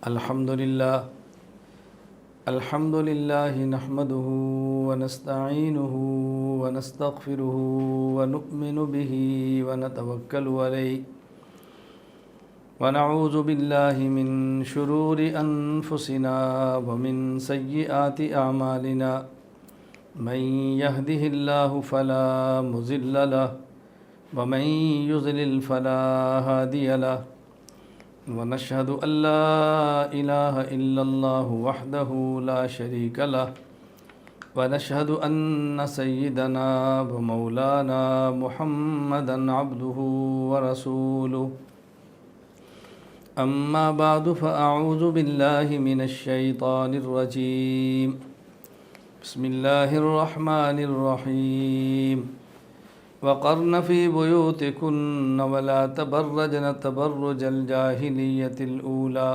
الحمد لله نحمده ونستعينه ونستغفره ونؤمن به ونتوكل عليه ونعوذ بالله من شرور أنفسنا ومن سيئات أعمالنا من يهده الله فلا مضل له ومن يضلل فلا هادي له ونشهد أن لا إله إلا الله وحده لا شريك له ونشهد أن سيدنا ومولانا محمدا عبده ورسوله أما بعد فأعوذ بالله من الشيطان الرجيم بسم الله الرحمن الرحيم وقرن في بيوتكن ولا تبرجن تبرج الجاهلية الأولى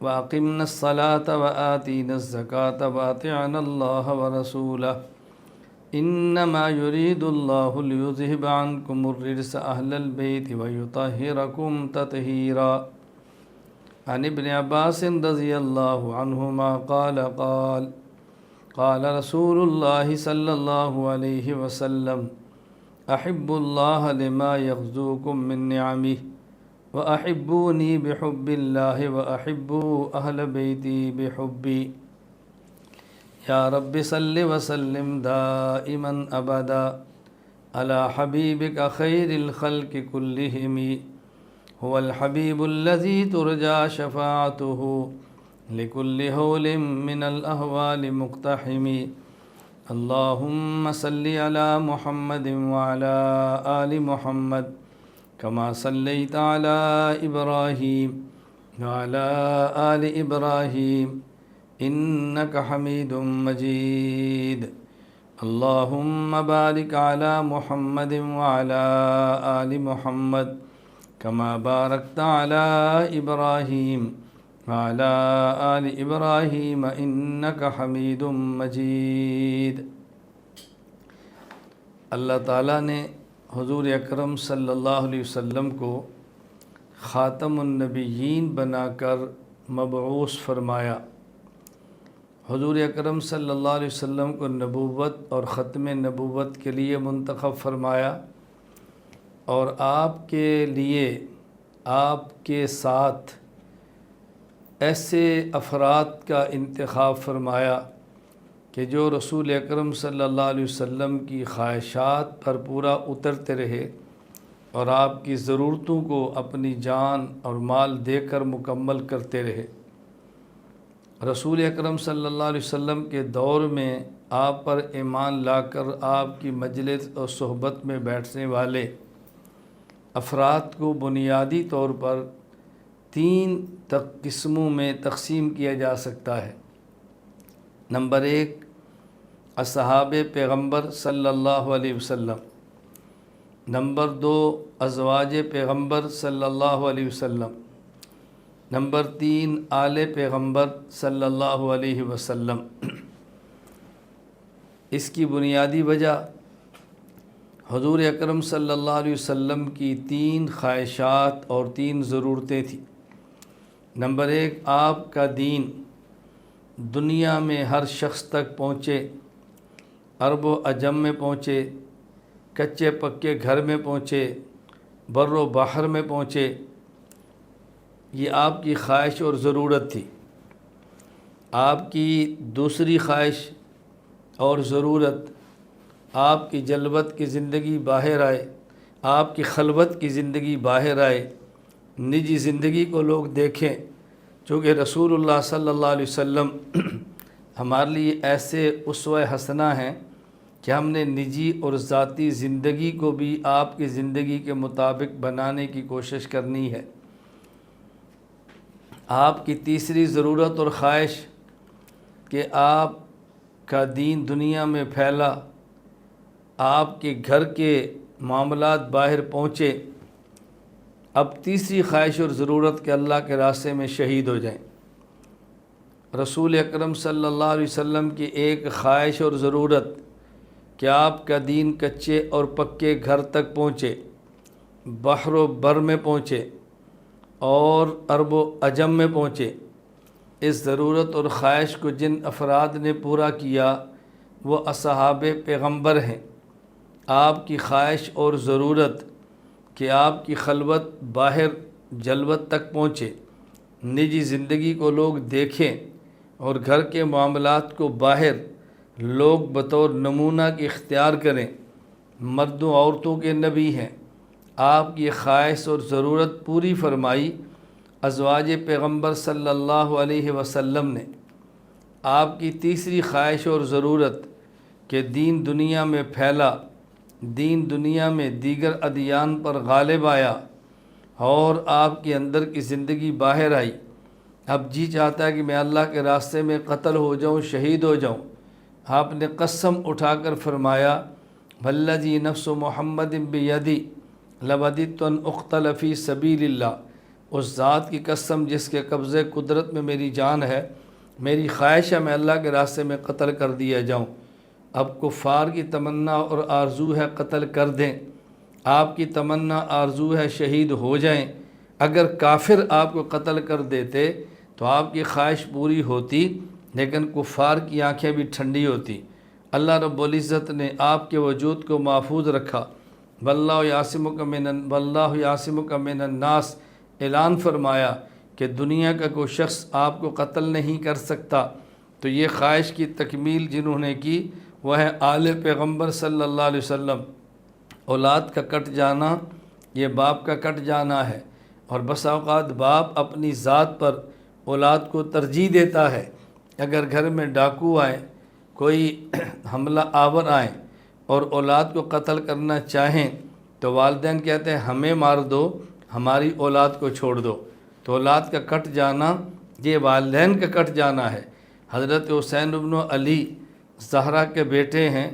وأقمنا الصلاة وآتينا الزكاة وأطعنا الله ورسوله إنما يريد الله ليذهب عنكم الرجس أهل البيت ويطهركم تطهيرا عن ابن عباس رضي الله عنهما قال رسول الله صلى الله عليه وسلم أحب الله لما يغزوكم من نعمه وأحبوني بحب الله وأحبوا أهل بيتي بحبي يا رب صل وسلم دائما أبدا على حبيبك خير الخلق كلهم هو الحبيب الذي ترجى شفاعته لكل هول من الأهوال مقتحم اللهم صل على محمد وعلى آل محمد كما صليت على إبراهيم وعلى آل إبراهيم إنك حميد مجيد اللهم بارك على محمد وعلى آل محمد كما باركت على إبراهيم وعلى آل إبراهيم إنك حميد مجيد۔ اللہ تعالیٰ نے حضور اکرم صلی اللہ علیہ وسلم کو خاتم النبیین بنا کر مبعوث فرمایا۔ حضور اکرم صلی اللہ علیہ وسلم کو نبوت اور ختم نبوت کے لیے منتخب فرمایا، اور آپ کے لیے آپ کے ساتھ ایسے افراد کا انتخاب فرمایا کہ جو رسول اکرم صلی اللہ علیہ وسلم کی خواہشات پر پورا اترتے رہے اور آپ کی ضرورتوں کو اپنی جان اور مال دے کر مکمل کرتے رہے۔ رسول اکرم صلی اللہ علیہ وسلم کے دور میں آپ پر ایمان لا کر آپ کی مجلس اور صحبت میں بیٹھنے والے افراد کو بنیادی طور پر 3 قسموں میں تقسیم کیا جا سکتا ہے۔ نمبر 1، اصحاب پیغمبر صلی اللہ علیہ وسلم۔ نمبر 2، ازواج پیغمبر صلی اللہ علیہ وسلم۔ نمبر 3، آل پیغمبر صلی اللہ علیہ وسلم۔ اس کی بنیادی وجہ حضور اکرم صلی اللہ علیہ وسلم کی 3 خواہشات اور 3 ضرورتیں تھیں۔ نمبر 1، آپ کا دین دنیا میں ہر شخص تک پہنچے، عرب و عجم میں پہنچے، کچے پکے گھر میں پہنچے، بر و بحر میں پہنچے۔ یہ آپ کی خواہش اور ضرورت تھی۔ آپ کی دوسری خواہش اور ضرورت، آپ کی جلوت کی زندگی باہر آئے، آپ کی خلوت کی زندگی باہر آئے، نجی زندگی کو لوگ دیکھیں، چونکہ رسول اللہ صلی اللہ علیہ وسلم ہمارے لیے ایسے اسوہ حسنہ ہیں کہ ہم نے نجی اور ذاتی زندگی کو بھی آپ کی زندگی کے مطابق بنانے کی کوشش کرنی ہے۔ آپ کی تیسری ضرورت اور خواہش کہ آپ کا دین دنیا میں پھیلا، آپ کے گھر کے معاملات باہر پہنچے۔ اب تیسری خواہش اور ضرورت کہ اللہ کے راستے میں شہید ہو جائیں۔ رسول اکرم صلی اللہ علیہ وسلم کی ایک خواہش اور ضرورت کہ آپ کا دین کچے اور پکے گھر تک پہنچے، بحر و بر میں پہنچے اور عرب و عجم میں پہنچے۔ اس ضرورت اور خواہش کو جن افراد نے پورا کیا وہ اصحاب پیغمبر ہیں۔ آپ کی خواہش اور ضرورت کہ آپ کی خلوت باہر جلوت تک پہنچے، نجی زندگی کو لوگ دیکھیں اور گھر کے معاملات کو باہر لوگ بطور نمونہ کے اختیار کریں۔ مردوں عورتوں کے نبی ہیں، آپ کی خواہش اور ضرورت پوری فرمائی ازواج پیغمبر صلی اللہ علیہ وسلم نے۔ آپ کی تیسری خواہش اور ضرورت کہ دین دنیا میں پھیلا، دین دنیا میں دیگر ادیان پر غالب آیا اور آپ کے اندر کی زندگی باہر آئی۔ اب جی چاہتا ہے کہ میں اللہ کے راستے میں قتل ہو جاؤں، شہید ہو جاؤں۔ آپ نے قسم اٹھا کر فرمایا والذی نفس محمد بیدی لوددت ان اقتل فی سبیل اللہ، اس ذات کی قسم جس کے قبضے قدرت میں میری جان ہے، میری خواہش ہے میں اللہ کے راستے میں قتل کر دیا جاؤں۔ اب کفار کی تمنا اور آرزو ہے قتل کر دیں، آپ کی تمنا آرزو ہے شہید ہو جائیں۔ اگر کافر آپ کو قتل کر دیتے تو آپ کی خواہش پوری ہوتی، لیکن کفار کی آنکھیں بھی ٹھنڈی ہوتی۔ اللہ رب العزت نے آپ کے وجود کو محفوظ رکھا۔ واللہ یعصمک من الناس، اعلان فرمایا کہ دنیا کا کوئی شخص آپ کو قتل نہیں کر سکتا۔ تو یہ خواہش کی تکمیل جنہوں نے کی وہ ہے آل پیغمبر صلی اللہ علیہ وسلم۔ اولاد کا کٹ جانا یہ باپ کا کٹ جانا ہے، اور بس اوقات باپ اپنی ذات پر اولاد کو ترجیح دیتا ہے۔ اگر گھر میں ڈاکو آئیں، کوئی حملہ آور آئیں اور اولاد کو قتل کرنا چاہیں تو والدین کہتے ہیں ہمیں مار دو، ہماری اولاد کو چھوڑ دو۔ تو اولاد کا کٹ جانا یہ والدین کا کٹ جانا ہے۔ حضرت حسین ابن علی زہرا کے بیٹے ہیں،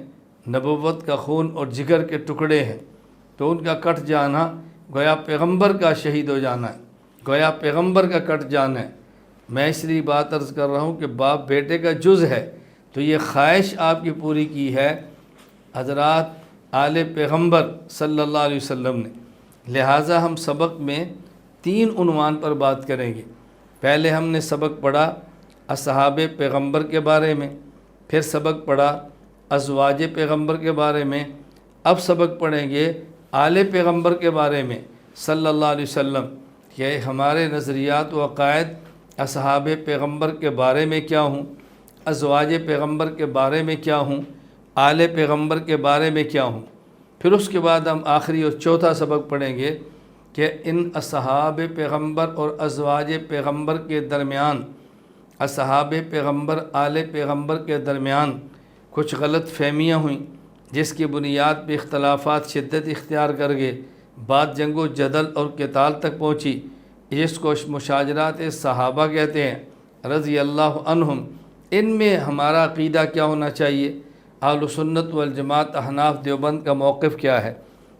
نبوت کا خون اور جگر کے ٹکڑے ہیں، تو ان کا کٹ جانا گویا پیغمبر کا شہید ہو جانا ہے، گویا پیغمبر کا کٹ جانا ہے۔ میں اس لیے بات عرض کر رہا ہوں کہ باپ بیٹے کا جز ہے، تو یہ خواہش آپ کی پوری کی ہے حضرات آل پیغمبر صلی اللہ علیہ وسلم نے۔ لہٰذا ہم سبق میں 3 عنوان پر بات کریں گے۔ پہلے ہم نے سبق پڑھا اصحاب پیغمبر کے بارے میں، پھر سبق پڑھا ازواج پیغمبر کے بارے میں، اب سبق پڑھیں گے آل پیغمبر کے بارے میں صلی اللہ علیہ وسلم، کہ ہمارے نظریات و عقائد اصحاب پیغمبر کے بارے میں کیا ہوں، ازواج پیغمبر کے بارے میں کیا ہوں، آل پیغمبر کے بارے میں کیا ہوں۔ پھر اس کے بعد ہم آخری اور چوتھا سبق پڑھیں گے کہ ان اصحاب پیغمبر اور ازواج پیغمبر کے درمیان، اصحاب پیغمبر آل پیغمبر کے درمیان کچھ غلط فہمیاں ہوئیں جس کی بنیاد پہ اختلافات شدت اختیار کر گئے، بات جنگ و جدل اور قتال تک پہنچی، جس کو مشاجرات صحابہ کہتے ہیں رضی اللہ عنہم۔ ان میں ہمارا عقیدہ کیا ہونا چاہیے، اہل سنت والجماعت احناف دیوبند کا موقف کیا ہے۔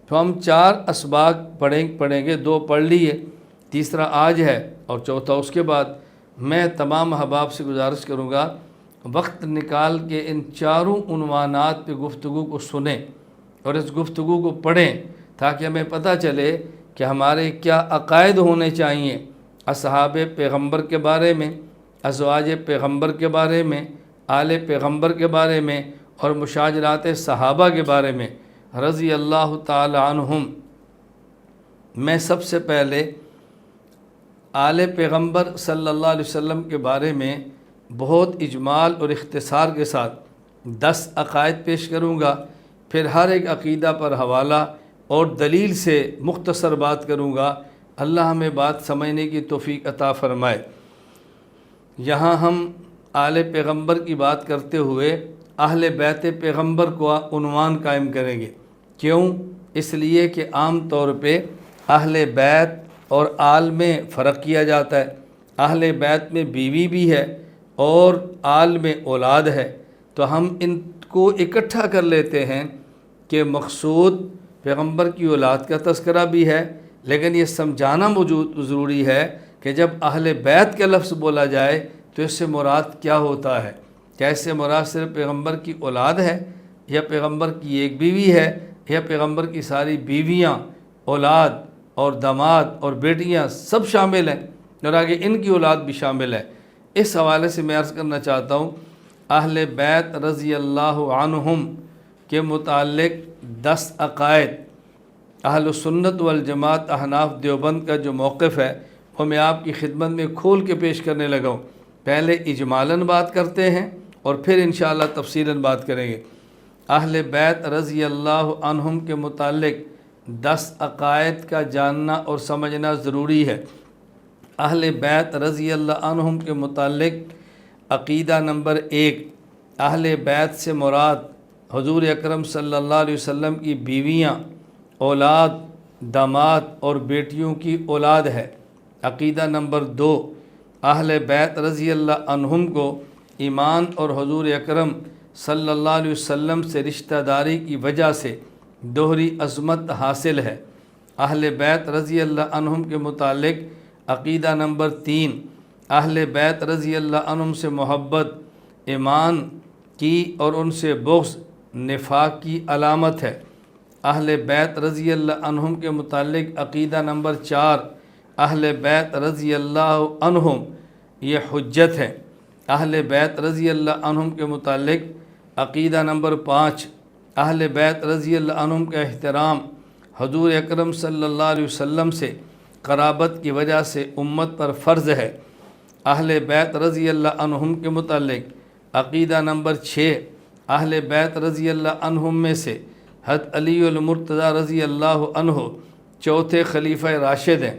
تو ہم 4 اسباق پڑھیں گے، 2 پڑھ لیے، تیسرا آج ہے اور چوتھا اس کے بعد۔ میں تمام احباب سے گزارش کروں گا وقت نکال کے ان 4 عنوانات پہ گفتگو کو سنیں اور اس گفتگو کو پڑھیں، تاکہ ہمیں پتہ چلے کہ ہمارے کیا عقائد ہونے چاہیے اصحاب پیغمبر کے بارے میں، ازواج پیغمبر کے بارے میں، آل پیغمبر کے بارے میں اور مشاجرات صحابہ کے بارے میں رضی اللہ تعالی عنہم۔ میں سب سے پہلے آل پیغمبر صلی اللہ علیہ وسلم کے بارے میں بہت اجمال اور اختصار کے ساتھ 10 عقائد پیش کروں گا، پھر ہر ایک عقیدہ پر حوالہ اور دلیل سے مختصر بات کروں گا۔ اللہ ہمیں بات سمجھنے کی توفیق عطا فرمائے۔ یہاں ہم آل پیغمبر کی بات کرتے ہوئے اہل بیت پیغمبر کو عنوان قائم کریں گے۔ کیوں؟ اس لیے کہ عام طور پہ اہل بیت اور آل میں فرق کیا جاتا ہے۔ اہل بیت میں بیوی بھی ہے اور آل میں اولاد ہے، تو ہم ان کو اکٹھا کر لیتے ہیں کہ مقصود پیغمبر کی اولاد کا تذکرہ بھی ہے، لیکن یہ سمجھانا ضروری ہے کہ جب اہل بیت کا لفظ بولا جائے تو اس سے مراد کیا ہوتا ہے۔ کیا اس سے مراد صرف پیغمبر کی اولاد ہے، یا پیغمبر کی ایک بیوی ہے، یا پیغمبر کی ساری بیویاں، اولاد اور داماد اور بیٹیاں سب شامل ہیں، اور آگے ان کی اولاد بھی شامل ہے۔ اس حوالے سے میں عرض کرنا چاہتا ہوں، اہل بیت رضی اللہ عنہم کے متعلق 10 عقائد اہل سنت والجماعت احناف دیوبند کا جو موقف ہے وہ میں آپ کی خدمت میں کھول کے پیش کرنے لگا ہوں۔ پہلے اجمالاً بات کرتے ہیں اور پھر انشاءاللہ تفصیلاً بات کریں گے۔ اہل بیت رضی اللہ عنہم کے متعلق 10 عقائد کا جاننا اور سمجھنا ضروری ہے۔ اہل بیت رضی اللہ عنہم کے متعلق عقیدہ نمبر 1، اہل بیت سے مراد حضور اکرم صلی اللہ علیہ وسلم کی بیویاں، اولاد، داماد اور بیٹیوں کی اولاد ہے۔ عقیدہ نمبر 2، اہل بیت رضی اللہ عنہم کو ایمان اور حضور اکرم صلی اللہ علیہ وسلم سے رشتہ داری کی وجہ سے دوہری عظمت حاصل ہے۔ اہل بیت رضی اللہ عنہم کے متعلق عقیدہ نمبر 3، اہل بیت رضی اللہ عنہم سے محبت ایمان کی اور ان سے بغض نفاق کی علامت ہے۔ اہل بیت رضی اللہ عنہم کے متعلق عقیدہ نمبر 4، اہل بیت رضی اللہ عنہم یہ حجت ہے۔ اہل بیت رضی اللہ عنہم کے متعلق عقیدہ نمبر 5، اہل بیت رضی اللہ عنہم کا احترام حضور اکرم صلی اللہ علیہ وسلم سے قرابت کی وجہ سے امت پر فرض ہے۔ اہل بیت رضی اللہ عنہم کے متعلق عقیدہ نمبر 6، اہل بیت رضی اللہ عنہم میں سے حضرت علی المرتضیٰ رضی اللہ عنہ چوتھے خلیفہ راشد ہیں۔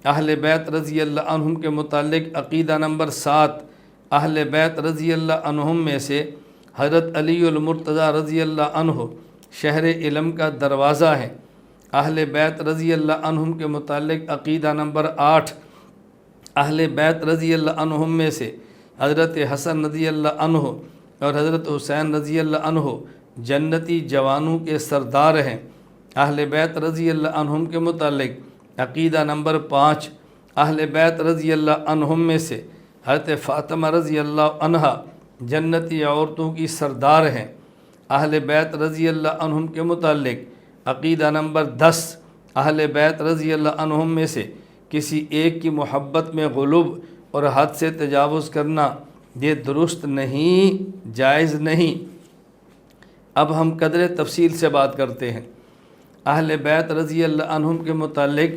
اہل بیت رضی اللہ عنہم کے متعلق عقیدہ نمبر 7، اہل بیت رضی اللہ عنہم میں سے حضرت علی المرتضیٰ رضی اللہ عنہ شہر علم کا دروازہ ہیں۔ اہل بیت رضی اللہ عنہم کے متعلق عقیدہ نمبر 8، اہل بیت رضی اللہ عنہم میں سے حضرت حسن رضی اللہ عنہ اور حضرت حسین رضی اللہ عنہ جنتی جوانوں کے سردار ہیں۔ اہل بیت رضی اللہ عنہم کے متعلق عقیدہ نمبر 5، اہل بیت رضی اللہ عنہم میں سے حضرت فاطمہ رضی اللہ عنہا جنتی عورتوں کی سردار ہیں۔ اہل بیت رضی اللہ عنہم کے متعلق عقیدہ نمبر 10، اہل بیت رضی اللہ عنہم میں سے کسی ایک کی محبت میں غلو اور حد سے تجاوز کرنا یہ درست نہیں، جائز نہیں۔ اب ہم قدر تفصیل سے بات کرتے ہیں۔ اہل بیت رضی اللہ عنہم کے متعلق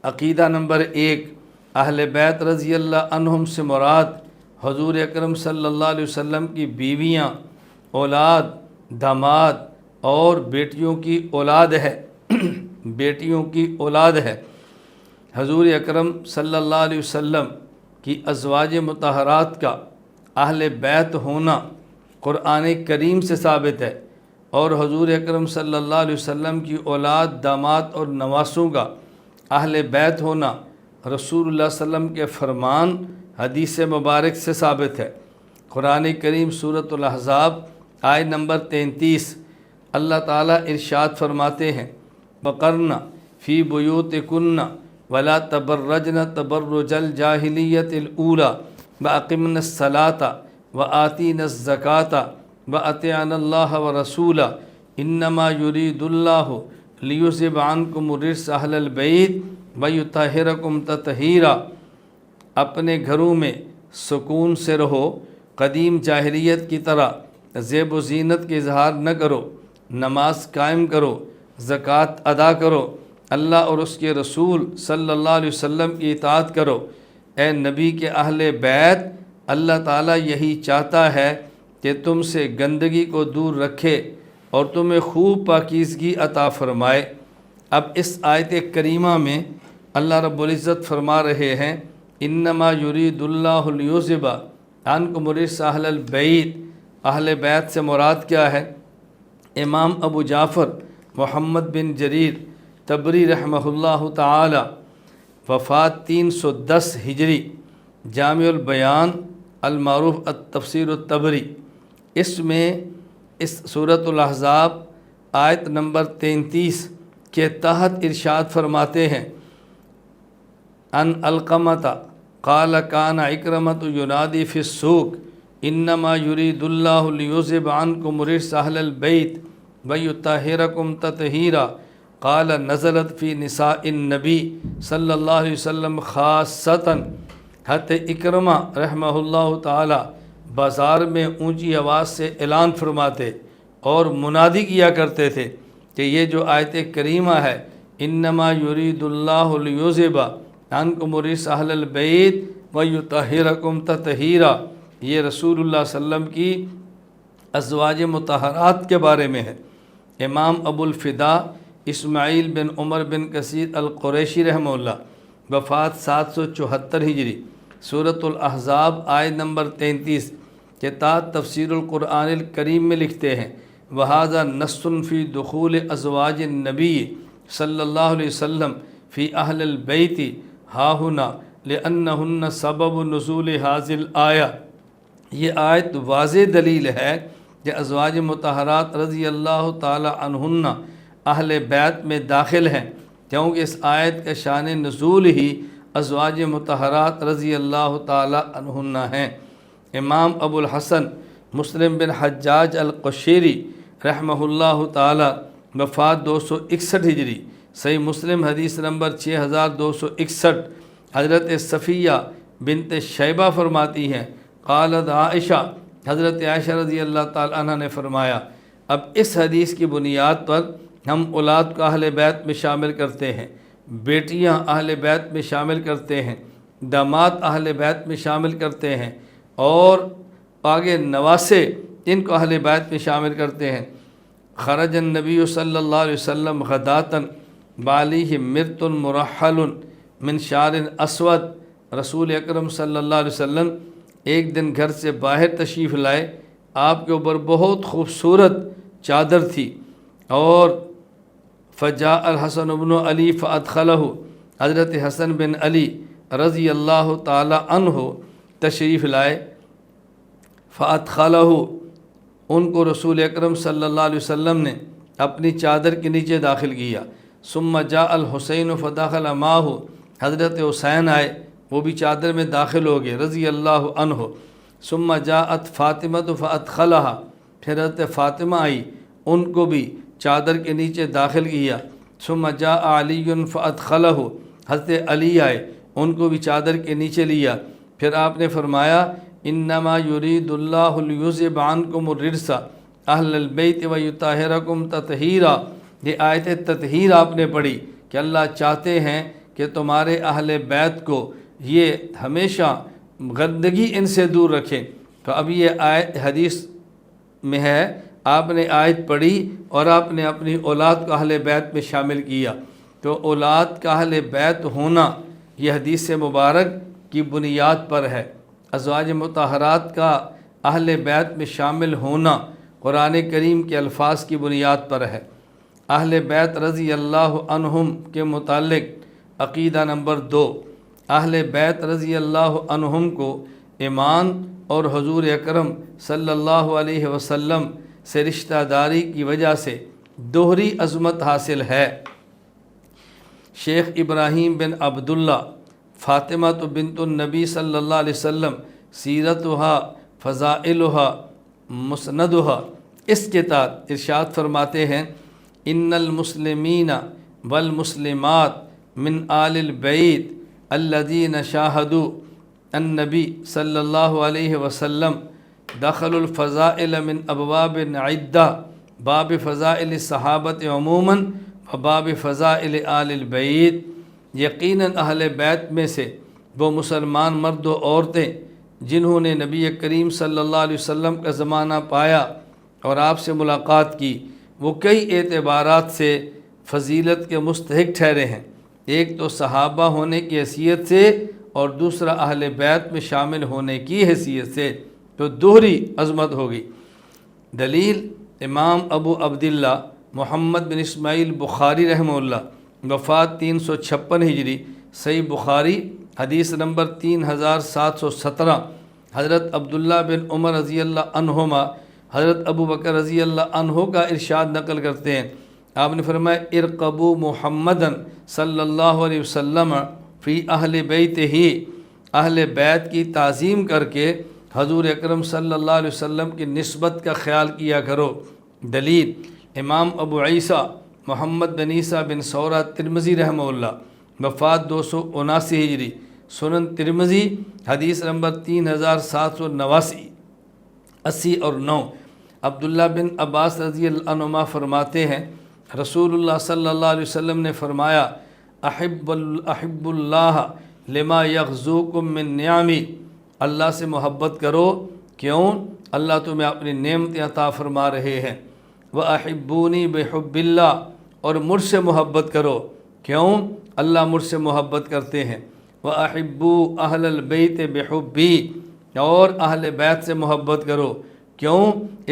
عقیدہ نمبر 1، اہل بیت رضی اللہ عنہم سے مراد حضور اکرم صلی اللہ علیہ وسلم کی بیویاں، اولاد، داماد اور بیٹیوں کی اولاد ہے بیٹیوں کی اولاد ہے۔ حضور اکرم صلی اللہ علیہ وسلم کی ازواج مطہرات کا اہل بیت ہونا قرآن کریم سے ثابت ہے، اور حضور اکرم صلی اللہ علیہ وسلم کی اولاد، داماد اور نواسوں کا اہل بیت ہونا رسول اللہ صلی اللہ علیہ وسلم کے فرمان حدیث مبارک سے ثابت ہے۔ قرآن کریم سورۃ الاحزاب آیت نمبر 33 اللہ تعالیٰ ارشاد فرماتے ہیں، وَقَرْنَ فِي بُيُوتِكُنَّ وَلَا تَبَرَّجْنَ تَبَرُّجَ الْجَاهِلِيَّةِ الْأُولَى وَأَقِمْنَ الصَّلَاةَ وَآتِينَ الزَّكَاةَ وَأَطِعْنَ اللَّهَ وَرَسُولَهُ إِنَّمَا يُرِيدُ اللَّهُ لِيُذْهِبَ عَنكُمُ الرِّجْسَ أَهْلَ الْبَيْتِ وَيُطَهِّرَكُمْ تَطْهِيرًا۔ اپنے گھروں میں سکون سے رہو، قدیم جاہلیت کی طرح زیب و زینت کے اظہار نہ کرو، نماز قائم کرو، زکوٰۃ ادا کرو، اللہ اور اس کے رسول صلی اللہ علیہ وسلم کی اطاعت کرو۔ اے نبی کے اہل بیت، اللہ تعالیٰ یہی چاہتا ہے کہ تم سے گندگی کو دور رکھے اور تمہیں خوب پاکیزگی عطا فرمائے۔ اب اس آیت کریمہ میں اللہ رب العزت فرما رہے ہیں، انما یرید اللہ لیذھب عنکم الرجس اہل البیت۔ اہل بیت سے مراد کیا ہے؟ امام ابو جعفر محمد بن جریر طبری رحمہ اللہ تعالی، وفات 310 ہجری، جامع البیان المعروف التفسیر الطبری، اس میں اس سورۃ الاحزاب آیت نمبر 33 کے تحت ارشاد فرماتے ہیں، ان القمۃ قال کان اکرمۃ ینادی فی السوق انما یرید اللہ لیذھب عنکم الرجس اہل البیت ویطہرکم تطہیرا، قال نزلت فی نساء النبی صلی اللہ علیہ وسلم خاصۃ حضرت اکرمہ رحمہ اللہ تعالی بازار میں اونچی آواز سے اعلان فرماتے اور منادی کیا کرتے تھے کہ یہ جو آیت کریمہ ہے انما یرید اللہ لیذھب عنکم الرجس اہل البیت ویطہرکم تطہیرا، یہ رسول اللہ صلی اللہ علیہ وسلم کی ازواج مطہرات کے بارے میں ہے۔ امام ابو الفدا اسماعیل بن عمر بن کثیر القریشی رحمہ اللہ، وفات 774 ہجری، سورۃ الاحزاب آیت نمبر 33 کے تحت تفسیر القرآن الکریم میں لکھتے ہیں وَهَذَا نَصٌّ فِي دُخُولِ أَزْوَاجِ النَّبِيِّ صلی اللہ علیہ وسلم فی اہل البیت ہاہنا لأنہن سبب نزول هذه الآیہ، یہ آیت واضح دلیل ہے کہ ازواج مطہرات رضی اللہ تعالی عنہن اہل بیت میں داخل ہیں، کیونکہ اس آیت کا شان نزول ہی ازواج مطہرات رضی اللہ تعالی عنہن ہیں۔ امام ابو الحسن مسلم بن حجاج القشیری رحمہ اللہ تعالی، وفات 261 ہجری، صحیح مسلم حدیث نمبر 6261، حضرت صفیہ بنت شیبہ فرماتی ہیں قالت عائشہ، حضرت عائشہ رضی اللہ تعالی عنہ نے فرمایا اب اس حدیث کی بنیاد پر ہم اولاد کو اہل بیت میں شامل کرتے ہیں، بیٹیاں اہل بیت میں شامل کرتے ہیں، داماد اہل بیت میں شامل کرتے ہیں، اور آگے نواسے ان کو اہل بیت میں شامل کرتے ہیں۔ خرج النبی صلی اللہ علیہ وسلم غداتن بالیہ مرت مرحل من شعر اسود، رسول اکرم صلی اللہ علیہ وسلم ایک دن گھر سے باہر تشریف لائے، آپ کے اوپر بہت خوبصورت چادر تھی، اور فجاء الحسن بن علی فادخلہ، حضرت حسن بن علی رضی اللہ تعالی عنہ تشریف لائے، فادخلہ، ان کو رسول اکرم صلی اللہ علیہ وسلم نے اپنی چادر کے نیچے داخل کیا۔ ثم جاء الحسین فدخل معہ، حضرت حسین آئے، وہ بھی چادر میں داخل ہو گئے رضی اللہ عنہ۔ ثم جاءت فاطمہ فادخلہا، پھر حضرت فاطمہ آئی، ان کو بھی چادر کے نیچے داخل کیا۔ ثم جاء علی فادخلہ، حضرت علی آئے، ان کو بھی چادر کے نیچے لیا۔ پھر آپ نے فرمایا انما یرید اللہ لیذھب عنکم الرجس اہل البیت ویطہرکم تطہیرا، یہ آیت تطہیر آپ نے پڑھی کہ اللہ چاہتے ہیں کہ تمہارے اہل بیت کو یہ ہمیشہ گندگی ان سے دور رکھیں۔ تو اب یہ آیت حدیث میں ہے، آپ نے آیت پڑھی اور آپ نے اپنی اولاد کو اہل بیت میں شامل کیا، تو اولاد کا اہل بیت ہونا یہ حدیث مبارک کی بنیاد پر ہے۔ ازواج مطہرات کا اہل بیت میں شامل ہونا قرآن کریم کے الفاظ کی بنیاد پر ہے۔ اہل بیت رضی اللہ عنہم کے متعلق عقیدہ نمبر 2، اہل بیت رضی اللہ عنہم کو ایمان اور حضور اکرم صلی اللہ علیہ وسلم سے رشتہ داری کی وجہ سے دوہری عظمت حاصل ہے۔ شیخ ابراہیم بن عبداللہ فاطمہ بنت النبی صلی اللہ علیہ وسلم سیرتہا فضائلہا مسندہا، اس کے تحت ارشاد فرماتے ہیں ان المسلمین والمسلمات من آل البیت الذین شاہدوا النبی صلی اللہ علیہ وسلم دخلوا الفضائل من ابواب عدہ، باب فضائل صحابت عموماً و باب فضائل آل البیت، یقیناً اہل بیت میں سے وہ مسلمان مرد و عورتیں جنہوں نے نبی کریم صلی اللہ علیہ وسلم کا زمانہ پایا اور آپ سے ملاقات کی، وہ کئی اعتبارات سے فضیلت کے مستحق ٹھہرے ہیں، ایک تو صحابہ ہونے کی حیثیت سے اور دوسرا اہل بیت میں شامل ہونے کی حیثیت سے، تو دوہری عظمت ہوگی۔ دلیل امام ابو عبداللہ محمد بن اسماعیل بخاری رحمہ اللہ، وفات 356 ہجری، صحیح بخاری حدیث نمبر 3717، حضرت عبداللہ بن عمر رضی اللہ عنہما حضرت ابو بکر رضی اللہ عنہ کا ارشاد نقل کرتے ہیں، آپ نے فرمایا ارقبوا محمدً صلی اللہ علیہ وسلم فی اہل بیت ہی، اہل بیت کی تعظیم کر کے حضور اکرم صلی اللہ علیہ وسلم کی نسبت کا خیال کیا کرو۔ دلیل امام ابو عیسیٰ محمد بن عیسیٰ بن سورہ ترمذی رحمہ اللہ، وفات 279 ہجری، سنن ترمذی حدیث نمبر 3789 80 اور 9۔ عبداللہ بن عباس رضی اللہ عنہما فرماتے ہیں رسول اللہ صلی اللہ علیہ وسلم نے فرمایا احب اللہ لما یغزوکم من نعمی، اللہ سے محبت کرو، کیوں؟ اللہ تمہیں اپنی نعمتیں عطا فرما رہے ہیں۔ وَأَحِبُّونِي بِحُبِّ اللَّهِ، اور مجھ سے محبت کرو، کیوں؟ اللہ مجھ سے محبت کرتے ہیں۔ وَأَحِبُّوا أَهْلَ الْبَيْتِ بِحُبِّي، اور اہل بیت سے محبت کرو، کیوں؟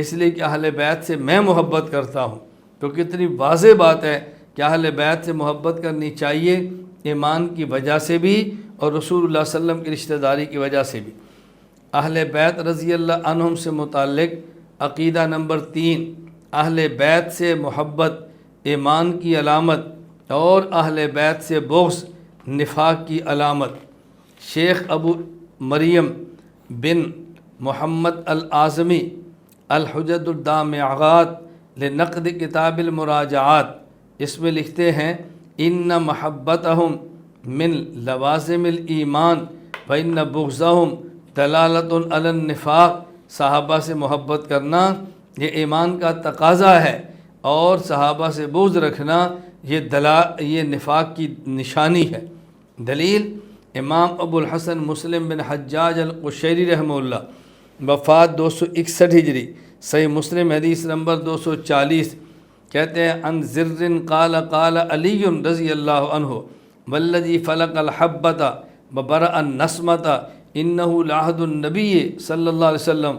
اس لیے کہ اہل بیت سے میں محبت کرتا ہوں۔ تو کتنی واضح بات ہے کہ اہل بیت سے محبت کرنی چاہیے، ایمان کی وجہ سے بھی اور رسول اللہ صلی اللہ علیہ وسلم کی رشتہ داری کی وجہ سے بھی۔ اہل بیت رضی اللہ عنہم سے متعلق عقیدہ نمبر 3، اہل بیت سے محبت ایمان کی علامت اور اہل بیت سے بغض نفاق کی علامت۔ شیخ ابو مریم بن محمد الاعظمی الحجت الدامعات لنقد کتاب المراجعات، اس میں لکھتے ہیں ان محبتہم من لوازم الایمان وان بغضہم دلالت علی النفاق، صحابہ سے محبت کرنا یہ ایمان کا تقاضا ہے، اور صحابہ سے بغض رکھنا یہ نفاق کی نشانی ہے۔ دلیل امام ابو الحسن مسلم بن حجاج القشیری رحمہ اللہ، وفات 261 ہجری، صحیح مسلم حدیث نمبر 240، کہتے ہیں عن زر قال قال علی رضی اللہ عنہ والذی فلق الحبۃ وبرأ النسمۃ انہ لعہد النبی صلی اللہ علیہ وسلم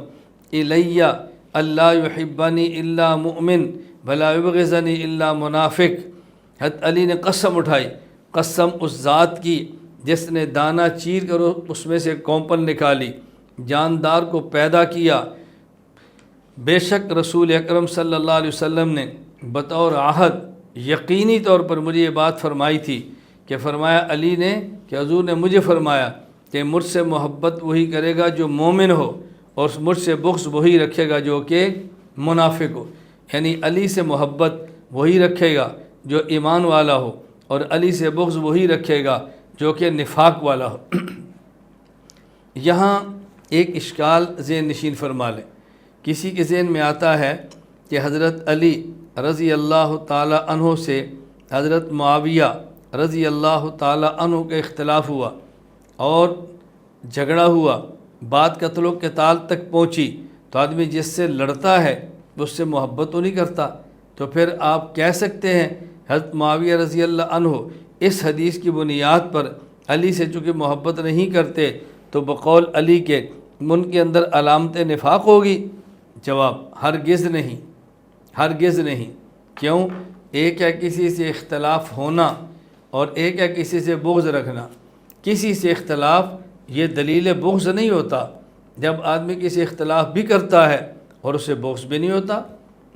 الی اللہ یحبنی الا مؤمن ولا یبغضنی الا منافق۔ حضرت علی نے قسم اٹھائی، قسم اس ذات کی جس نے دانہ چیر کر اس میں سے کونپل نکالی، جاندار کو پیدا کیا، بے شک رسول اکرم صلی اللہ علیہ وسلم نے بطور عہد یقینی طور پر مجھے یہ بات فرمائی تھی کہ فرمایا علی نے کہ حضور نے مجھے فرمایا کہ مجھ سے محبت وہی کرے گا جو مومن ہو، اور مجھ سے بغض وہی رکھے گا جو کہ منافق ہو۔ یعنی علی سے محبت وہی رکھے گا جو ایمان والا ہو، اور علی سے بغض وہی رکھے گا جو کہ نفاق والا ہو۔ یہاں ایک اشکال ذہن نشین فرما لیں۔ کسی کے ذہن میں آتا ہے کہ حضرت علی رضی اللہ تعالی عنہ سے حضرت معاویہ رضی اللہ تعالی عنہ کا اختلاف ہوا اور جھگڑا ہوا، بات قتل و قتال تک پہنچی، تو آدمی جس سے لڑتا ہے اس سے محبت تو نہیں کرتا، تو پھر آپ کہہ سکتے ہیں حضرت معاویہ رضی اللہ عنہ اس حدیث کی بنیاد پر علی سے چونکہ محبت نہیں کرتے تو بقول علی کے ان کے اندر علامت نفاق ہوگی؟ جواب ہرگز نہیں، ہرگز نہیں۔ کیوں؟ ایک ہے کسی سے اختلاف ہونا اور ایک ہے کسی سے بغض رکھنا۔ کسی سے اختلاف یہ دلیل بغض نہیں ہوتا، جب آدمی کسی اختلاف بھی کرتا ہے اور اسے بغض بھی نہیں ہوتا۔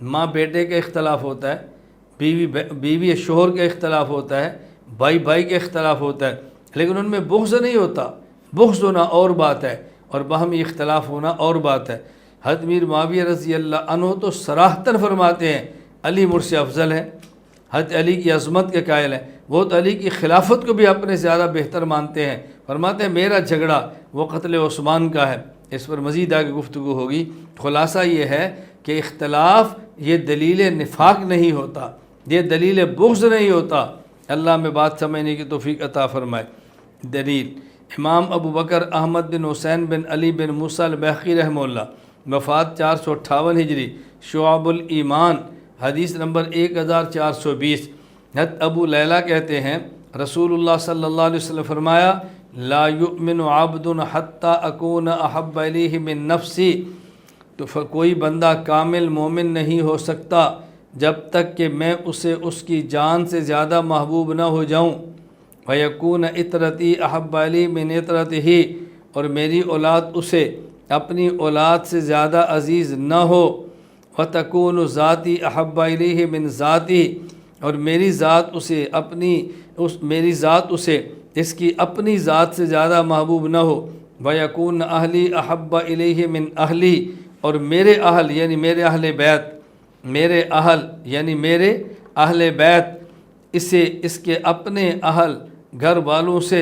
ماں بیٹے کا اختلاف ہوتا ہے، بیوی شوہر کا اختلاف ہوتا ہے، بھائی بھائی کا اختلاف ہوتا ہے، لیکن ان میں بغض نہیں ہوتا۔ بغض ہونا اور بات ہے اور باہمی اختلاف ہونا اور بات ہے۔ حضرت میر معاویہ رضی اللہ عنہ تو صراحتاً فرماتے ہیں علی مجھ سے افضل ہے، حضرت علی کی عظمت کے قائل ہیں، وہ تو علی کی خلافت کو بھی اپنے زیادہ بہتر مانتے ہیں، فرماتے ہیں میرا جھگڑا وہ قتل عثمان کا ہے۔ اس پر مزید آگے گفتگو ہوگی۔ خلاصہ یہ ہے کہ اختلاف یہ دلیل نفاق نہیں ہوتا، یہ دلیل بغض نہیں ہوتا۔ اللہ میں بات سمجھنے کی توفیق عطا فرمائے۔ دلیل امام ابو بکر احمد بن حسین بن علی بن موسیٰ البیہقی رحمہ اللہ، وفات 458 ہجری، شعب الایمان حدیث نمبر 1420۔ حضرت ابو لیلہ کہتے ہیں رسول اللہ صلی اللہ علیہ وسلم فرمایا لا یؤمن عبد حتی اکون احب الیہ من نفسی، تو کوئی بندہ کامل مومن نہیں ہو سکتا جب تک کہ میں اسے اس کی جان سے زیادہ محبوب نہ ہو جاؤں۔ وَيَكُونَ اِطْرَتِي أَحَبَّ إِلَيَّ مِنْ اِطْرَتِهِ، اور میری اولاد اسے اپنی اولاد سے زیادہ عزیز نہ ہو۔ وَتَكُونُ ذَاتِي أَحَبَّ إِلَيْهِ مِنْ ذَاتِهِ، اور میری ذات اسے اس کی اپنی ذات سے زیادہ محبوب نہ ہو۔ وَيَكُونَ أَهْلِي أَحَبَّ إِلَيْهِ مِنْ أَهْلِي، اور میرے اہل یعنی میرے اہل بیت، میرے اہل یعنی میرے اہل بیت اس کے اپنے اہل گھر والوں سے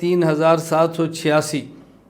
3786,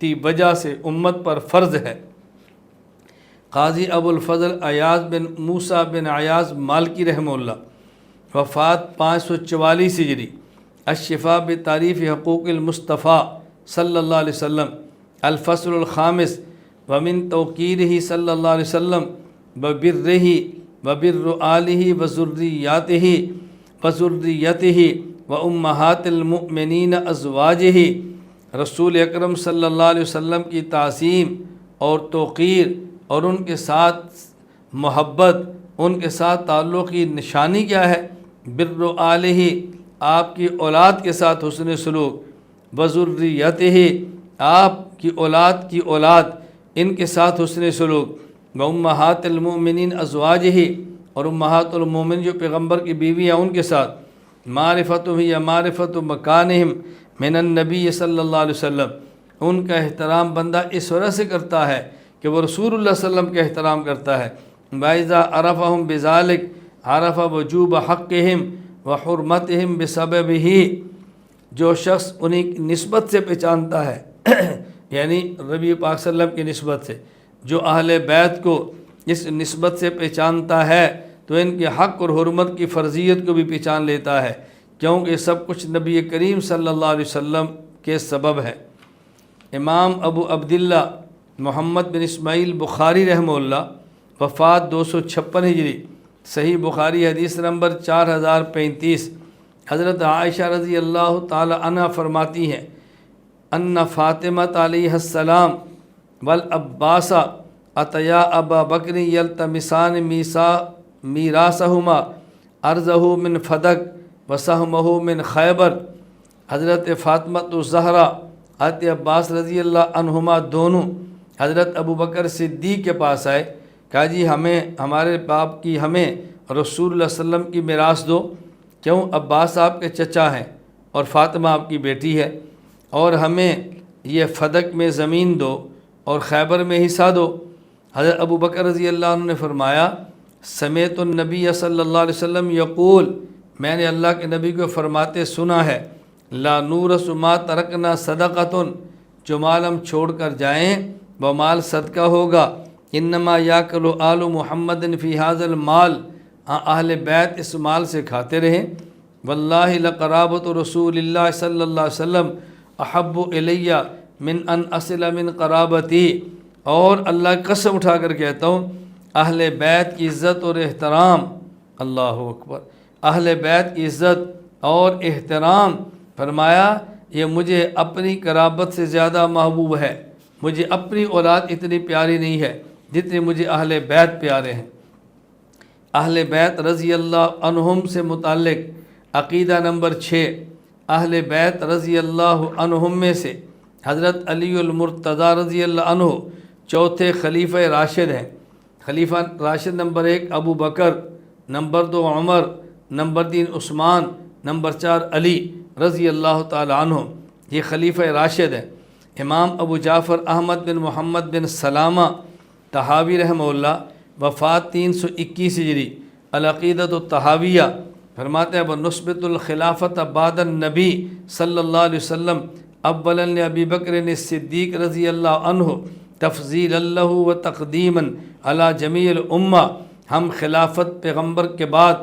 تی وجہ سے امت پر فرض ہے۔ قاضی ابو الفضل ایاز بن موسیٰ بن ایاز مالکی رحمہ اللہ، وفات 544 ہجری۔ الشفاء بتعریف حقوق المصطفیٰ صلی اللہ علیہ وسلم، الفصل الخامس، ومن توقیرہ صلی اللہ علیہ وسلم وبرہ وبر آلہ وذریاتہ وذریتہ وامہات المؤمنین ازواجہ، رسول اکرم صلی اللہ علیہ وسلم کی تعظیم اور توقیر اور ان کے ساتھ محبت، ان کے ساتھ تعلق کی نشانی کیا ہے؟ بر آلہ، آپ کی اولاد کے ساتھ حسن سلوک، وذریتہ، آپ کی اولاد ان کے ساتھ حسن سلوک، وامہات المؤمنین ازواجہ، اور امہات المومن جو پیغمبر کی بیوی ہیں ان کے ساتھ، معرفتہ یا معرفت مکانہم من النبی صلی اللہ علیہ وسلم، ان کا احترام بندہ اس وجہ سے کرتا ہے کہ وہ رسول اللہ صلی اللہ علیہ وسلم کا احترام کرتا ہے۔ وَإِذَا عَرَفَهُمْ بِذَلِكَ عَرَفَ وُجُوبَ حَقِّهِمْ وَحُرْمَتِهِمْ بِسَبَبِهِ، جو شخص انہیں کی نسبت سے پہچانتا ہے یعنی نبی پاک صلی اللہ علیہ وسلم کی نسبت سے، جو اہل بیت کو اس نسبت سے پہچانتا ہے تو ان کے حق اور حرمت کی فرضیت کو بھی پہچان لیتا ہے، کیونکہ سب کچھ نبی کریم صلی اللہ علیہ وسلم کے سبب ہے۔ امام ابو عبداللہ محمد بن اسماعیل بخاری رحمہ اللہ، وفات 256 ہجری، صحیح بخاری حدیث نمبر 4035۔ حضرت عائشہ رضی اللہ تعالی عنہ فرماتی ہیں، ان فاطمہ علیہ السلام والعباس اتیا ابا بکر یلتمسان میراثہما ارضہ من فدق وسہمہ من خیبر۔ حضرت فاطمہ الزہرا، حضرت عباس رضی اللہ عنہما دونوں حضرت ابو بکر صدیق کے پاس آئے، کہا جی ہمارے باپ کی ہمیں رسول اللہ صلی اللہ علیہ وسلم کی میراث دو، کیوں؟ عباس آپ کے چچا ہیں اور فاطمہ آپ کی بیٹی ہے، اور ہمیں یہ فدق میں زمین دو اور خیبر میں حصہ دو۔ حضرت ابو بکر رضی اللہ عنہ نے فرمایا، سمیت النبی صلی اللہ علیہ وسلم یقول، میں نے اللہ کے نبی کو فرماتے سنا ہے، لا نورث ما ترکنا صدقۃ، جو مال ہم چھوڑ کر جائیں وہ مال صدقہ ہوگا، انما یاکل آل محمد فی ھذا المال، اہل بیت اس مال سے کھاتے رہیں، واللہ لقرابۃ رسول اللہ صلی اللہ علیہ وسلم احب الی من ان اصل من قرابتی، اور اللہ کی قسم اٹھا کر کہتا ہوں اہل بیت کی عزت اور احترام، اللہ اکبر، اہل بیت کی عزت اور احترام، فرمایا یہ مجھے اپنی قرابت سے زیادہ محبوب ہے، مجھے اپنی اولاد اتنی پیاری نہیں ہے جتنی مجھے اہل بیت پیارے ہیں۔ اہل بیت رضی اللہ عنہم سے متعلق عقیدہ نمبر 6، اہل بیت رضی اللہ عنہم میں سے حضرت علی المرتضیٰ رضی اللہ عنہ چوتھے خلیفہ راشد ہیں۔ خلیفہ راشد نمبر 1 ابو بکر، نمبر 2 عمر، نمبر 3 عثمان، نمبر 4 علی رضی اللہ تعالی عنہ، یہ خلیفہ راشد ہیں۔ امام ابو جعفر احمد بن محمد بن سلامہ طحاوی رحمہ اللہ، وفات 321 ہجری، العقیدۃ الطحاویہ، فرماتے ہیں بنسبت الخلافت بعد النبی صلی اللہ علیہ وسلم اولا ابی بکر صدیق رضی اللہ عنہ تفضیل اللہ و تقدیما علی جمیع الامہ، ہم خلافت پیغمبر کے بعد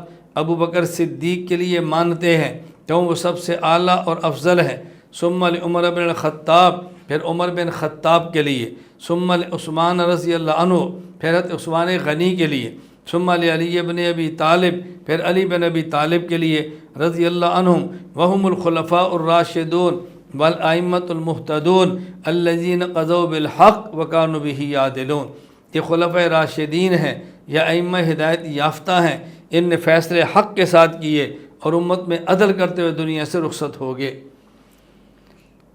ابو بکر صدیق کے لیے مانتے ہیں کیوں وہ سب سے اعلیٰ اور افضل ہیں، ثم عمر بن الخطاب، پھر عمر بن خطاب کے لیے، ثم عثمان رضی اللہ عنہ، پھر عثمان غنی کے لیے، ثم علی بن ابی طالب، پھر علی بن ابی طالب کے لیے رضی اللہ عنہم، وہم الخلفاء الراشدون والائمۃ المہتدون الذین قضوا بالحق وکانوا بہ یعدلون، یہ خلفاء راشدین ہیں یا ائمہ ہدایت یافتہ ہیں، ان نے فیصلے حق کے ساتھ کیے اور امت میں عدل کرتے ہوئے دنیا سے رخصت ہو گئے۔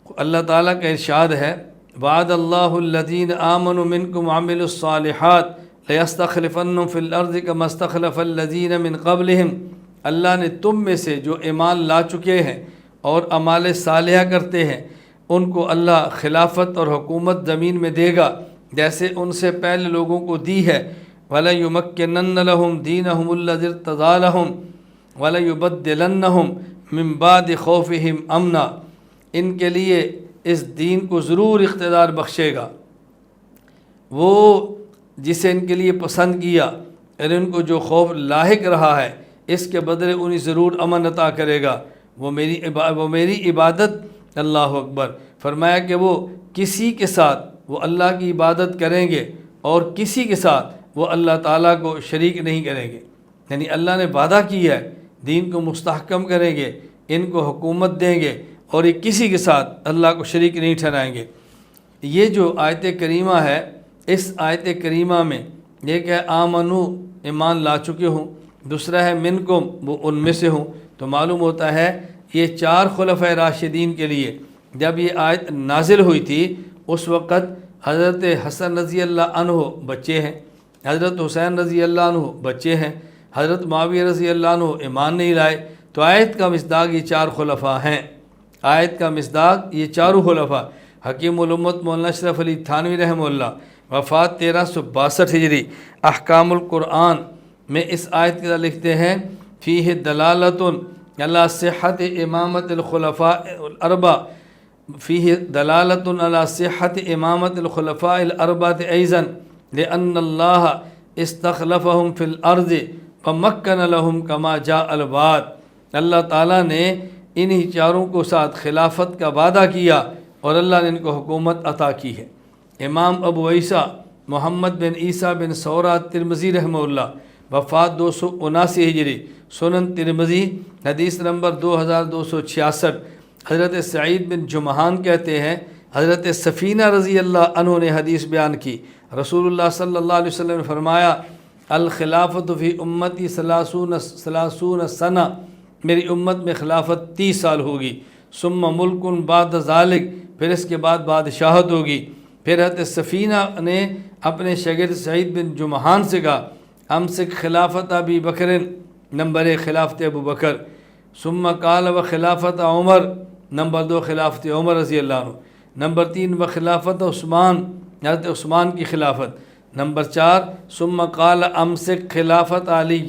اللہ تعالیٰ کا ارشاد ہے، وعد اللہ الذین آمنوا منکم وعملوا الصالحات لیستخلفنہم فی الارض کما استخلف الذین من قبلہم، اللہ نے تم میں سے جو ایمان لا چکے ہیں اور اعمال صالحہ کرتے ہیں ان کو اللہ خلافت اور حکومت زمین میں دے گا جیسے ان سے پہلے لوگوں کو دی ہے، وَلَيُمَكِّنَنَّ لَهُمْ دِينَهُمُ الَّذِي ارْتَضَىٰ لَهُمْ وَلَيُبَدِّلَنَّهُمْ مِن بَعْدِ خَوْفِهِمْ أَمْنًا، ان کے لیے اس دین کو ضرور اقتدار بخشے گا، وہ جسے ان کے لیے پسند کیا اور ان کو جو خوف لاحق رہا ہے اس کے بدلے انہیں ضرور امن عطا کرے گا، وہ میری عبادت، اللہ اکبر، فرمایا کہ وہ کسی کے ساتھ وہ اللہ کی عبادت کریں گے اور کسی کے ساتھ وہ اللہ تعالیٰ کو شریک نہیں کریں گے، یعنی اللہ نے وعدہ کیا ہے دین کو مستحکم کریں گے، ان کو حکومت دیں گے اور یہ کسی کے ساتھ اللہ کو شریک نہیں ٹھہرائیں گے۔ یہ جو آیت کریمہ ہے، اس آیت کریمہ میں ایک ہے آمنو، ایمان لا چکے ہوں، دوسرا ہے منکم، وہ ان میں سے ہوں، تو معلوم ہوتا ہے یہ 4 خلفۂ راشدین کے لیے جب یہ آیت نازل ہوئی تھی اس وقت حضرت حسن رضی اللہ عنہ بچے ہیں، حضرت حسین رضی اللہ عنہ بچے ہیں، حضرت معاویہ رضی اللہ عنہ ایمان نہیں لائے، تو آیت کا مصداق یہ 4 خلفاء ہیں، آیت کا مصداق یہ 4 خلفاء۔ حکیم الامت مولانا اشرف علی تھانوی رحمہ اللہ، وفات 1362 ہجری، احکام القرآن میں اس آیت کا لکھتے ہیں فیہ دلالۃ علی صحت امامت الخلفاء الاربع، فیہ دلالۃ علی صحت امامت الخلفاء الاربعۃ ایضا لأن اللہ استخلفہم فی الارض فمکن لہم کما جاء الوعد، اللہ تعالیٰ نے انہی 4 کو ساتھ خلافت کا وعدہ کیا اور اللہ نے ان کو حکومت عطا کی ہے۔ امام ابو عیسیٰ محمد بن عیسیٰ بن سورہ ترمذی رحمہ اللہ، وفات 279 ہجری، سنن ترمذی حدیث نمبر 2266۔ حضرت سعید بن جمحان کہتے ہیں حضرت سفینہ رضی اللہ عنہ نے حدیث بیان کی، رسول اللہ صلی اللہ علیہ وسلم نے فرمایا الخلافت فی امتی 30 سنہ، میری امت میں خلافت 30 سال ہوگی، ثم ملک بعد ذالک، پھر اس کے بعد بادشاہت ہوگی۔ پھر حضرت سفینہ نے اپنے شاگرد سعید بن جمحان سے کہا امسک خلافت ابی بکر، نمبر 1 خلافت ابو بکر، ثم قال و خلافت عمر، نمبر 2 خلافت عمر رضی اللہ عنہ، نمبر 3 و خلافت عثمان، حضرت عثمان کی خلافت، نمبر 4 ثم قال امسک خلافت علی،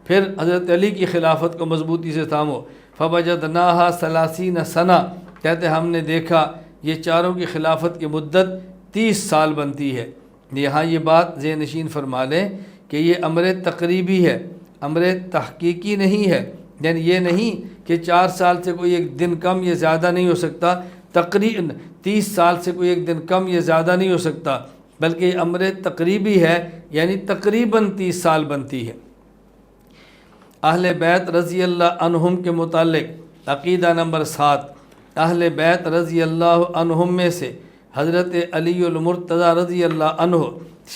پھر حضرت علی کی خلافت کو مضبوطی سے تھامو، فوجدناہا 30 سنہ، کہتے ہم نے دیکھا یہ 4 کی خلافت کی مدت 30 سال بنتی ہے۔ یہاں یہ بات ذہن نشین فرما لیں کہ یہ امر تقریبی ہے، امر تحقیقی نہیں ہے، یعنی یہ نہیں کہ 4 سال سے کوئی ایک دن کم یا زیادہ نہیں ہو سکتا، تقریباً 30 سال سے کوئی ایک دن کم یا زیادہ نہیں ہو سکتا، بلکہ یہ امر تقریبی ہے، یعنی تقریباً 30 سال بنتی ہے۔ اہل بیت رضی اللہ عنہم کے متعلق عقیدہ نمبر 7، اہل بیت رضی اللہ عنہم میں سے حضرت علی المرتضیٰ رضی اللہ عنہ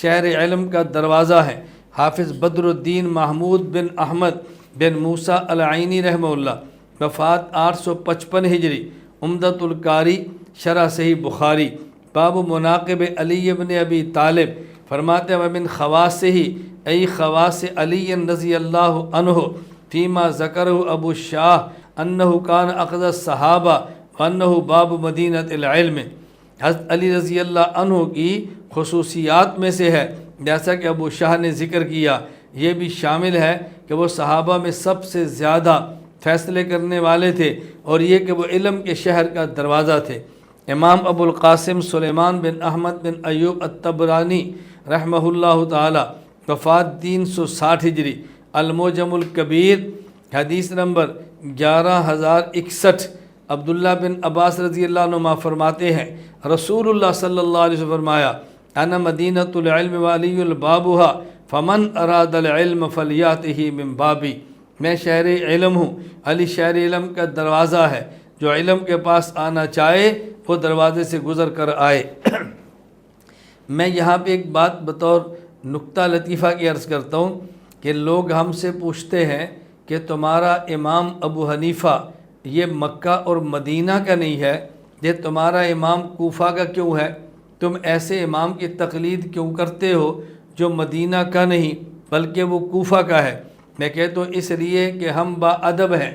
شہر علم کا دروازہ ہے۔ حافظ بدر الدین محمود بن احمد بن موسیٰ العینی رحمہ اللہ، وفات 855 ہجری، عمدۃ القاری شرح صحیح بخاری، باب مناقب علی بن ابی طالب، فرماتے ہیں ومن خواصہ ای خواص علی رضی اللہ عنہ فیما ذکرہ ابو الشاہ انہ کان اقضى الصحابہ وانہ باب مدینۃ العلم، حضرت علی رضی اللہ عنہ کی خصوصیات میں سے ہے، جیسا کہ ابو شاہ نے ذکر کیا، یہ بھی شامل ہے کہ وہ صحابہ میں سب سے زیادہ فیصلے کرنے والے تھے اور یہ کہ وہ علم کے شہر کا دروازہ تھے۔ امام ابو القاسم سلیمان بن احمد بن ایوب الطبرانی رحمہ اللہ تعالی، وفات 360 ہجری، المعجم الکبیر حدیث نمبر 11061۔ عبداللہ بن عباس رضی اللہ عنہ فرماتے ہیں رسول اللہ صلی اللہ علیہ وسلم فرمایا انا مدینۃ العلم وعلی البابها فمن اراد العلم فلیاتہ من بابی، میں شہر علم ہوں، علی شہر علم کا دروازہ ہے، جو علم کے پاس آنا چاہے وہ دروازے سے گزر کر آئے۔ میں یہاں پہ ایک بات بطور نکتہ لطیفہ کی عرض کرتا ہوں کہ لوگ ہم سے پوچھتے ہیں کہ تمہارا امام ابو حنیفہ یہ مکہ اور مدینہ کا نہیں ہے، یہ تمہارا امام کوفہ کا کیوں ہے؟ تم ایسے امام کی تقلید کیوں کرتے ہو جو مدینہ کا نہیں بلکہ وہ کوفہ کا ہے؟ میں کہتا ہوں اس لیے کہ ہم با ادب ہیں۔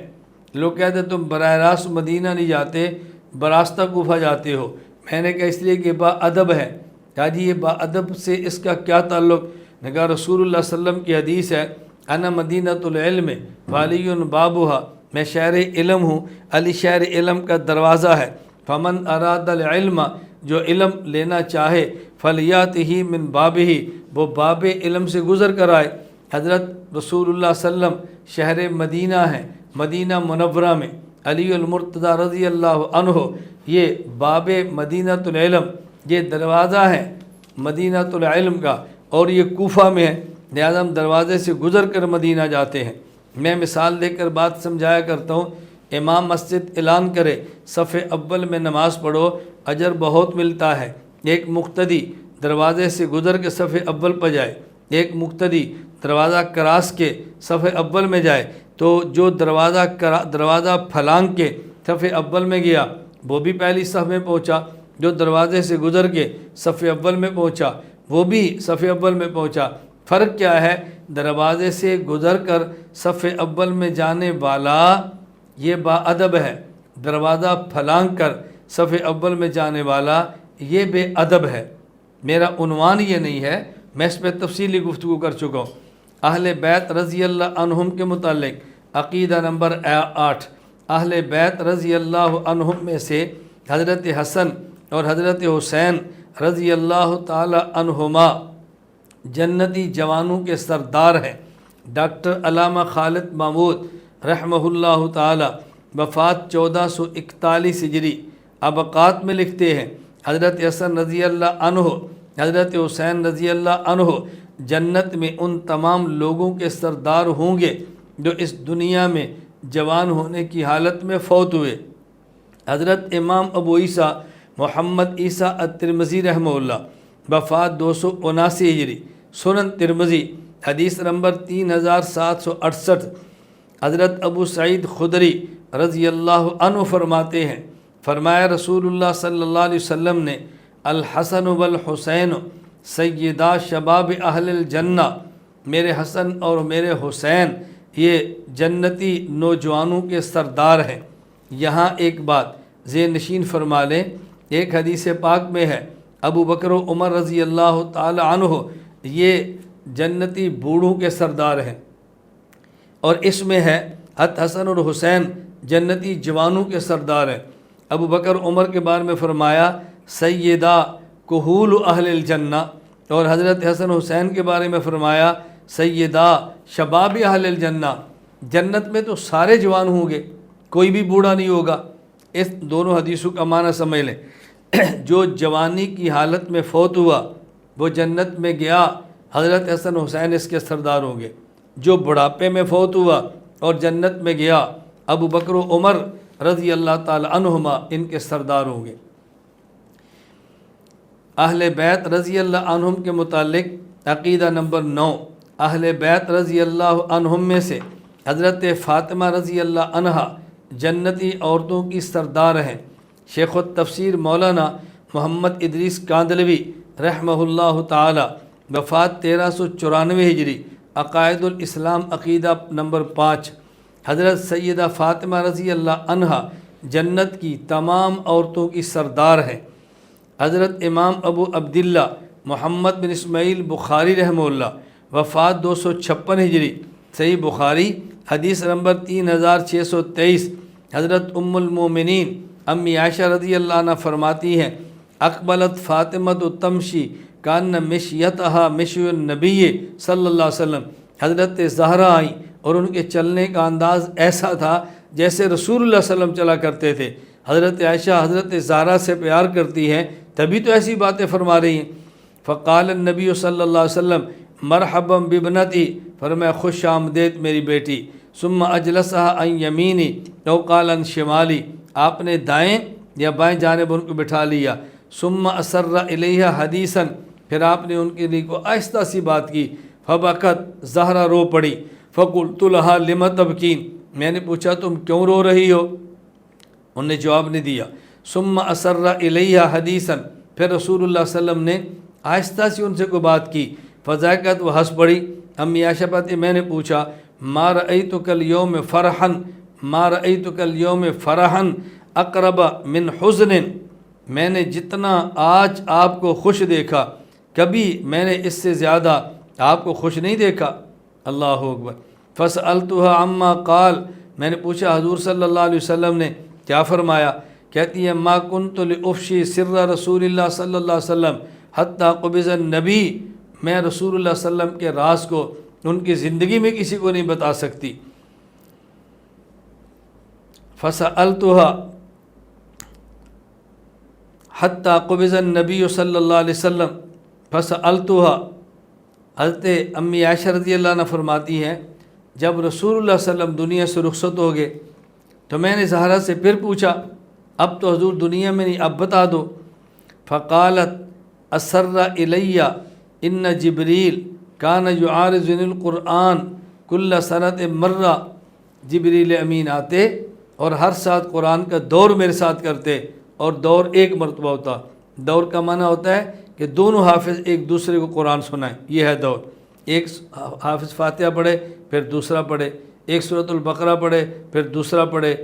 لوگ کہتے تم براہ راست مدینہ نہیں جاتے، براستہ کوفہ جاتے ہو۔ میں نے کہا اس لیے کہ با ادب ہے۔ کہا جی یہ با ادب سے اس کا کیا تعلق؟ نے کہا رسول اللہ صلی اللہ علیہ وسلم کی حدیث ہے انا مدینۃ العلم وعلی بابها، میں شہر علم ہوں، علی شہر علم کا دروازہ ہے، فمن اراد العلم، جو علم لینا چاہے، فلیاتہ من بابہ، وہ باب علم سے گزر کر آئے۔ حضرت رسول اللہ صلی اللہ علیہ وسلم شہر مدینہ ہے، مدینہ منورہ میں علی المرتضیٰ رضی اللہ عنہ، یہ باب مدینۃ العلم، یہ دروازہ ہے مدینۃ العلم کا، اور یہ کوفہ میں ہے، لہذا ہم دروازے سے گزر کر مدینہ جاتے ہیں۔ میں مثال دے کر بات سمجھایا کرتا ہوں، امام مسجد اعلان کرے صف اول میں نماز پڑھو، اجر بہت ملتا ہے۔ ایک مقتدی دروازے سے گزر کے صف اول پہ جائے، ایک مقتدی دروازہ کراس کے صف اول میں جائے، تو جو دروازہ پھلانگ کے صف اول میں گیا وہ بھی پہلی صف میں پہنچا، جو دروازے سے گزر کے صف اول میں پہنچا وہ بھی صف اول میں پہنچا۔ فرق کیا ہے؟ دروازے سے گزر کر صف اول میں جانے والا یہ با ادب ہے، دروازہ پھلانگ کر صف اول میں جانے والا یہ بے ادب ہے۔ میرا عنوان یہ نہیں ہے، میں اس پہ تفصیلی گفتگو کر چکا ہوں۔ اہل بیت رضی اللہ عنہم کے متعلق عقیدہ نمبر 8، اہل بیت رضی اللہ عنہم میں سے حضرت حسن اور حضرت حسین رضی اللہ تعالی عنہما جنتی جوانوں کے سردار ہیں۔ ڈاکٹر علامہ خالد محمود رحمہ اللہ تعالی وفات 1441 ہجری ابقات میں لکھتے ہیں، حضرت حسن رضی اللہ عنہ، حضرت حسین رضی اللہ عنہ جنت میں ان تمام لوگوں کے سردار ہوں گے جو اس دنیا میں جوان ہونے کی حالت میں فوت ہوئے۔ حضرت امام ابو عیسیٰ محمد عیسیٰ الترمذی رحمہ اللہ وفات 279 ہجری، سنن ترمذی حدیث نمبر 3768۔ حضرت ابو سعید خدری رضی اللہ عنہ فرماتے ہیں، فرمایا رسول اللہ صلی اللہ علیہ وسلم نے، الحسن والحسین سیدہ شباب اہل الجنہ، میرے حسن اور میرے حسین یہ جنتی نوجوانوں کے سردار ہیں۔ یہاں ایک بات ذہن نشین فرما لیں، ایک حدیث پاک میں ہے ابو بکر و عمر رضی اللہ تعالی عنہ یہ جنتی بوڑھوں کے سردار ہیں، اور اس میں ہے حسن اور حسین جنتی جوانوں کے سردار ہیں۔ ابو بکر عمر کے بارے میں فرمایا سیدہ کہول اہل الجنہ، اور حضرت حسن حسین کے بارے میں فرمایا سیدہ شباب اہل الجنہ۔ جنت میں تو سارے جوان ہوں گے، کوئی بھی بوڑھا نہیں ہوگا۔ اس دونوں حدیثوں کا معنی سمجھ لیں، جو جوانی کی حالت میں فوت ہوا وہ جنت میں گیا، حضرت حسن حسین اس کے سردار ہوں گے۔ جو بڑھاپے میں فوت ہوا اور جنت میں گیا، ابو بکر و عمر رضی اللہ تعالی عنہما ان کے سردار ہوں گے۔ اہل بیت رضی اللہ عنہم کے متعلق عقیدہ نمبر 9، اہل بیت رضی اللہ عنہم میں سے حضرت فاطمہ رضی اللہ عنہا جنتی عورتوں کی سردار ہیں۔ شیخ التفسیر مولانا محمد ادریس کاندلوی رحمہ اللہ تعالی وفات 1394 ہجری، عقائد الاسلام عقیدہ نمبر 5۔ حضرت سیدہ فاطمہ رضی اللہ عنہا جنت کی تمام عورتوں کی سردار ہیں۔ حضرت امام ابو عبداللہ محمد بن اسماعیل بخاری رحمہ اللہ وفات 256 ہجری، صحیح بخاری حدیث نمبر 3623۔ حضرت ام المومنین امی عائشہ رضی اللہ عنہ فرماتی ہیں، اقبلت فاطمۃ تمشی کان مشیتہا مشی النبی صلی اللہ علیہ وسلم، حضرت زہرا آئیں اور ان کے چلنے کا انداز ایسا تھا جیسے رسول اللہ صلی اللہ علیہ وسلم چلا کرتے تھے۔ حضرت عائشہ حضرت زہرا سے پیار کرتی ہیں، تبھی تو ایسی باتیں فرما رہی ہیں۔ فقال النبی صلی اللہ علیہ وسلم مرحبا بابنتی، فرمایا خوش آمدید میری بیٹی۔ ثم اجلسها عن یمینی او قال عن شمالی، آپ نے دائیں یا بائیں جانب ان کو بٹھا لیا۔ ثم اسر الیہا حدیثا، پھر آپ نے ان کے لیے کو آہستہ سی بات کی۔ فبکت، زہرا رو پڑی۔ فقلت لها لم تبکین، میں نے پوچھا تم کیوں رو رہی ہو؟ انہوں نے جواب نہیں دیا۔ ثم اسر الیہا حدیثا، پھر رسول اللہ صلی اللہ علیہ وسلم نے آہستہ سی ان سے کوئی بات کی۔ فضاحکت، وہ ہنس پڑی۔ امی عائشہ پاتی میں نے پوچھا ما رأیتک اليوم فرحا، ما رأیتک اليوم فرحا اقرب من حزن، میں نے جتنا آج آپ کو خوش دیکھا کبھی میں نے اس سے زیادہ آپ کو خوش نہیں دیکھا۔ اللہ اکبر۔ فسألتها عما قال، میں نے پوچھا حضور صلی اللہ علیہ وسلم نے کیا فرمایا؟ کہتی ہے ما کنت لافشی سر رسول اللہ صلی اللہ علیہ وسلم حتیٰ قبض النبی، میں رسول اللہ صلی اللہ علیہ وسلم کے راز کو ان کی زندگی میں کسی کو نہیں بتا سکتی. فسألتها حتیٰ قبض النبی صلی اللہ علیہ وسلم فسألتها. حضرت امی عائشہ رضی اللہ عنہ فرماتی ہیں جب رسول اللہ صلی اللہ علیہ وسلم دنیا سے رخصت ہو گئے تو میں نے زہرا سے پھر پوچھا اب تو حضور دنیا میں نہیں، اب بتا دو. فقالت اسر الیہ ان جبریل کان یعارضنی القرآن کل سنۃ مرہ. جبریل امین آتے اور ہر ساتھ قرآن کا دور میرے ساتھ کرتے، اور دور ایک مرتبہ ہوتا. دور کا معنی ہوتا ہے کہ دونوں حافظ ایک دوسرے کو قرآن سنائیں، یہ ہے دور. ایک حافظ فاتحہ پڑھے پھر دوسرا پڑھے، ایک سورۃ البقرہ پڑھے پھر دوسرا پڑھے،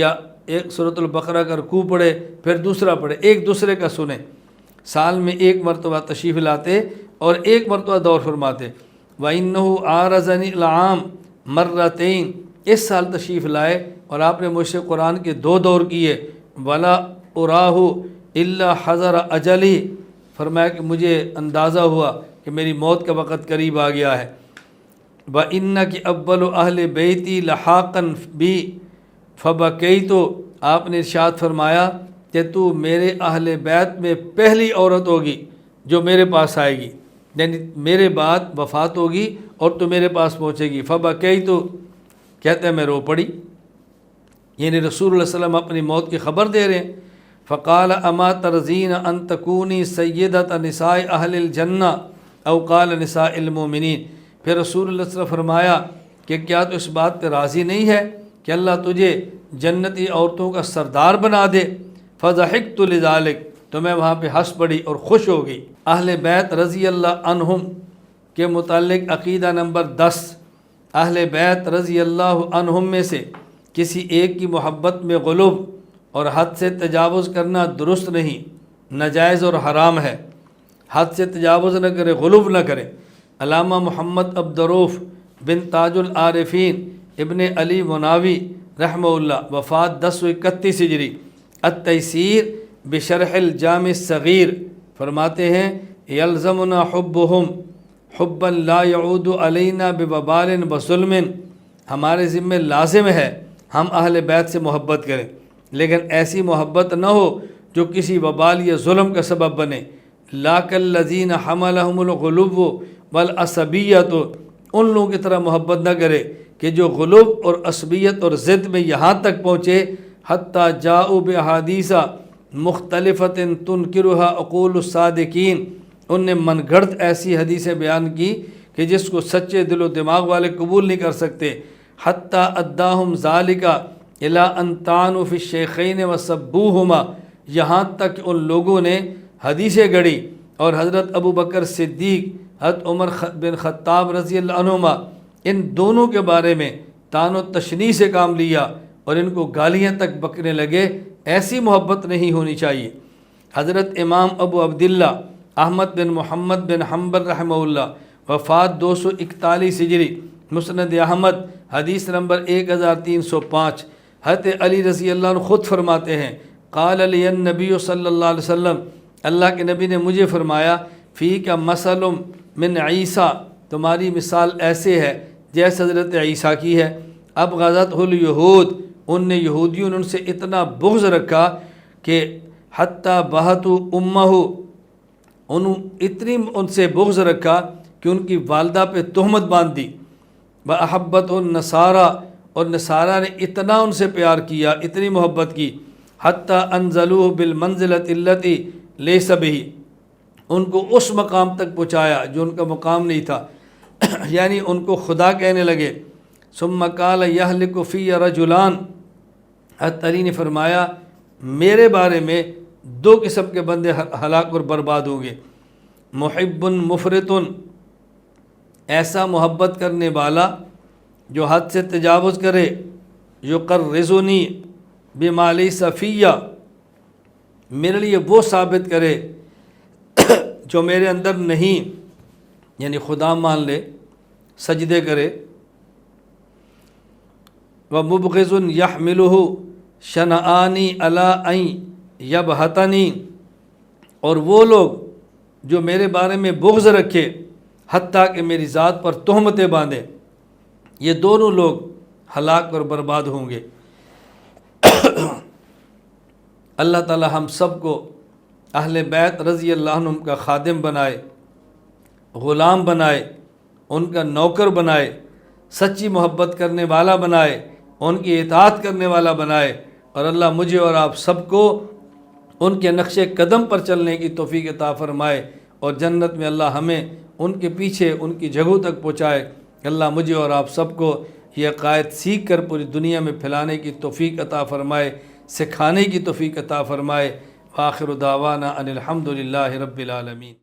یا ایک سورۃ البقرہ کا رکوع پڑھے پھر دوسرا پڑھے، ایک دوسرے کا سنیں. سال میں ایک مرتبہ تشریف لاتے اور ایک مرتبہ دور فرماتے. وَإِنَّهُ عَارَضَنِي الْعَامَ مَرَّتَيْنِ. اس سال تشریف لائے اور آپ نے مجھ سے قرآن کے 2 دور کیے. وَلَا أُرَاهُ إِلَّا حَضَرَ أَجَلِهِ. فرمایا کہ مجھے اندازہ ہوا کہ میری موت کا وقت قریب آ گیا ہے. وَإِنَّكِ أَوَّلُ أَهْلِ بَيْتِي لَحَاقًا بِي فَبَكَيْتُ. آپ نے ارشاد فرمایا کہ تو میرے اہل بیت میں پہلی عورت ہوگی جو میرے پاس آئے گی، یعنی میرے بعد وفات ہوگی اور تو میرے پاس پہنچے گی. فَبَكَيْتُ کہتے ہیں میں رو پڑی، یعنی رسول اللہ صلی اللہ علیہ وسلم اپنی موت کی خبر دے رہے ہیں. فقال اما ترضین ان تکونی سیدۃ نساء اہل الجنہ او قال نساء المؤمنین. پھر رسول اللہ صلی اللہ علیہ وسلم فرمایا کہ کیا تو اس بات پہ راضی نہیں ہے کہ اللہ تجھے جنتی عورتوں کا سردار بنا دے. فضحکت لذالک. تو میں وہاں پہ ہنس پڑی اور خوش ہو گئی. اہل بیت رضی اللہ عنہم کے متعلق عقیدہ نمبر 10. اہل بیت رضی اللہ عنہم میں سے کسی ایک کی محبت میں غلو اور حد سے تجاوز کرنا درست نہیں، ناجائز اور حرام ہے. حد سے تجاوز نہ کرے، غلو نہ کرے. علامہ محمد عبدالرؤف بن تاج العارفین ابن علی مناوی رحمہ اللہ، وفات 1031 ہجری، التیسیر بشرح الجامع الصغیر، فرماتے ہیں یلزمنا حبہم حبا لا یعود علینا بوبال وظلم. ہمارے ذمہ لازم ہے ہم اہل بیت سے محبت کریں، لیکن ایسی محبت نہ ہو جو کسی وبال یا ظلم کا سبب بنے. لا کالذین حملہم الغلو والعصبیت. ان لوگوں کی طرح محبت نہ کرے کہ جو غلو اور عصبیت اور ضد میں یہاں تک پہنچے حتیٰ جاؤ بحادیث مختلفۃ تنکرھا عقول الصادقین. ان نے من گھڑت ایسی حدیثیں بیان کی کہ جس کو سچے دل و دماغ والے قبول نہیں کر سکتے. حتیٰ اداہم ذالک الی ان طعنوا فی الشیخین وسبوہما. یہاں تک ان لوگوں نے حدیثیں گڑھی اور حضرت ابو بکر صدیق، حضرت عمر بن خطاب رضی اللہ عنہما، ان دونوں کے بارے میں طعن و تشنیع سے کام لیا اور ان کو گالیاں تک بکنے لگے. ایسی محبت نہیں ہونی چاہیے. حضرت امام ابو عبداللہ احمد بن محمد بن حنبل رحمہ اللہ، وفات 241 ہجری، مسند احمد حدیث نمبر 1305. حضرت علی رضی اللہ عنہ خود فرماتے ہیں قال علی النبی صلی اللہ علیہ وسلم، اللہ کے نبی نے مجھے فرمایا فی کا مثل من عیسیٰ، تمہاری مثال ایسے ہے جیسے حضرت عیسیٰ کی ہے. اب غزت الیہود، ان نے یہودیوں نے ان سے اتنا بغض رکھا کہ حتیٰ بہتو امہ، اتنی ان سے بغض رکھا کہ ان کی والدہ پہ تہمت باندھ دی. وَأَحَبَّتْهُ النَّصَارَى، اور نصارہ نے اتنا ان سے پیار کیا، اتنی محبت کی. حتیٰ انزلوہ بالمنزلۃ التی لیس بہ، ان کو اس مقام تک پہنچایا جو ان کا مقام نہیں تھا، یعنی ان کو خدا کہنے لگے. ثم قال یہلک فی رجلان، حضرت علی نے فرمایا میرے بارے میں 2 قسم کے بندے ہلاک اور برباد ہوں گے. محب مفرط، ایسا محبت کرنے والا جو حد سے تجاوز کرے. یقرضنی بما لیس فی، میرے لیے وہ ثابت کرے جو میرے اندر نہیں، یعنی خدا مان لے، سجدے کرے. ومبغض یحملہ شنعانی علی ان یبہتنی، اور وہ لوگ جو میرے بارے میں بغض رکھے حتیٰ کہ میری ذات پر تہمتیں باندھیں، یہ دونوں لوگ ہلاک اور برباد ہوں گے۔ اللہ تعالی ہم سب کو اہل بیت رضی اللہ عنہم کا خادم بنائے، غلام بنائے، ان کا نوکر بنائے، سچی محبت کرنے والا بنائے، ان کی اطاعت کرنے والا بنائے، اور اللہ مجھے اور آپ سب کو ان کے نقش قدم پر چلنے کی توفیق عطا فرمائے، اور جنت میں اللہ ہمیں ان کے پیچھے ان کی جگہوں تک پہنچائے۔ اللہ مجھے اور آپ سب کو یہ عقائد سیکھ کر پوری دنیا میں پھیلانے کی توفیق عطا فرمائے، سکھانے کی توفیق عطا فرمائے۔ وآخر دعوانا ان الحمد للہ رب العالمین۔